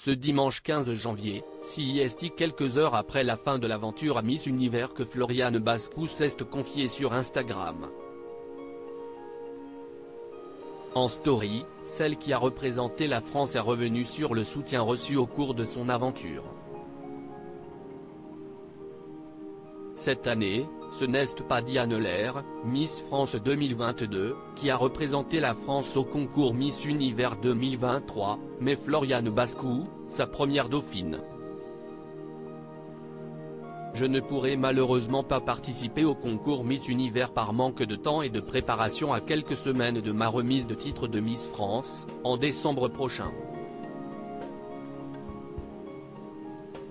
Ce dimanche 15 janvier, CIST quelques heures après la fin de l'aventure à Miss Univers que Floriane Bascou s'est confiée sur Instagram. En story, celle qui a représenté la France est revenue sur le soutien reçu au cours de son aventure. Cette année, ce n'est pas Diane Lair, Miss France 2022, qui a représenté la France au concours Miss Univers 2023, mais Floriane Bascou, sa première dauphine. Je ne pourrai malheureusement pas participer au concours Miss Univers par manque de temps et de préparation à quelques semaines de ma remise de titre de Miss France, en décembre prochain.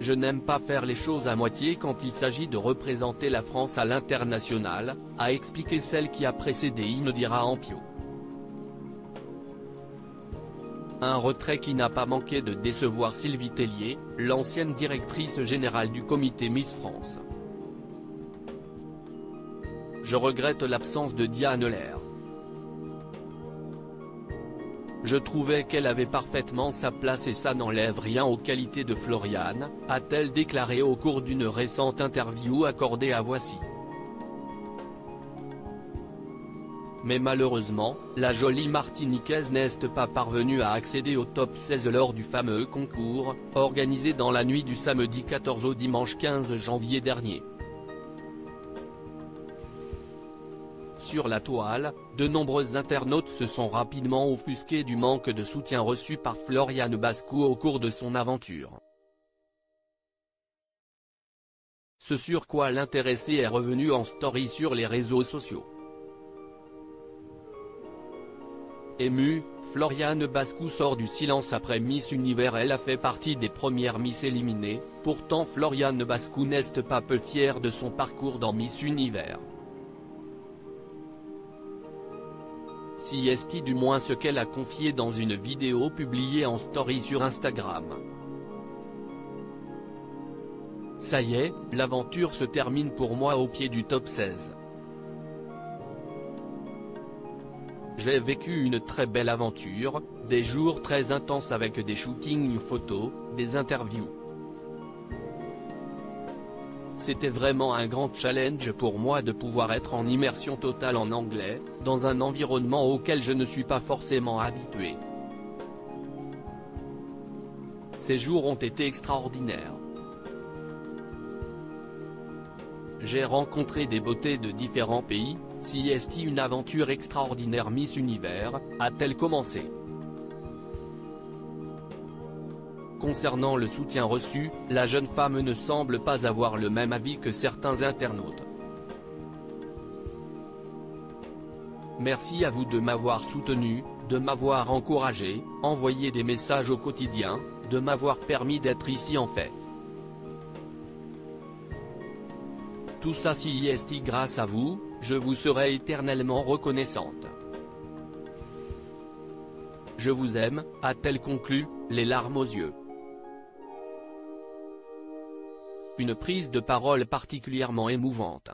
Je n'aime pas faire les choses à moitié quand il s'agit de représenter la France à l'international, a expliqué celle qui a précédé Inodira Ampio. Un retrait qui n'a pas manqué de décevoir Sylvie Tellier, l'ancienne directrice générale du comité Miss France. Je regrette l'absence de Diane Lair. Je trouvais qu'elle avait parfaitement sa place et ça n'enlève rien aux qualités de Floriane, a-t-elle déclaré au cours d'une récente interview accordée à Voici. Mais malheureusement, la jolie Martiniquaise n'est pas parvenue à accéder au top 16 lors du fameux concours, organisé dans la nuit du samedi 14 au dimanche 15 janvier dernier. Sur la toile, de nombreux internautes se sont rapidement offusqués du manque de soutien reçu par Floriane Bascou au cours de son aventure. Ce sur quoi l'intéressée est revenue en story sur les réseaux sociaux. Émue, Floriane Bascou sort du silence après Miss Univers. Elle a fait partie des premières Miss éliminées, pourtant Floriane Bascou n'est pas peu fière de son parcours dans Miss Univers. CIST du moins ce qu'elle a confié dans une vidéo publiée en story sur Instagram. Ça y est, l'aventure se termine pour moi au pied du top 16. J'ai vécu une très belle aventure, des jours très intenses avec des shootings photos, des interviews. C'était vraiment un grand challenge pour moi de pouvoir être en immersion totale en anglais, dans un environnement auquel je ne suis pas forcément habitué. Ces jours ont été extraordinaires. J'ai rencontré des beautés de différents pays, CIST une aventure extraordinaire Miss Univers, a-t-elle commencé. Concernant le soutien reçu, la jeune femme ne semble pas avoir le même avis que certains internautes. Merci à vous de m'avoir soutenu, de m'avoir encouragé, envoyé des messages au quotidien, de m'avoir permis d'être ici en fait. Tout ça CIST grâce à vous, je vous serai éternellement reconnaissante. Je vous aime, a-t-elle conclu, les larmes aux yeux. Une prise de parole particulièrement émouvante.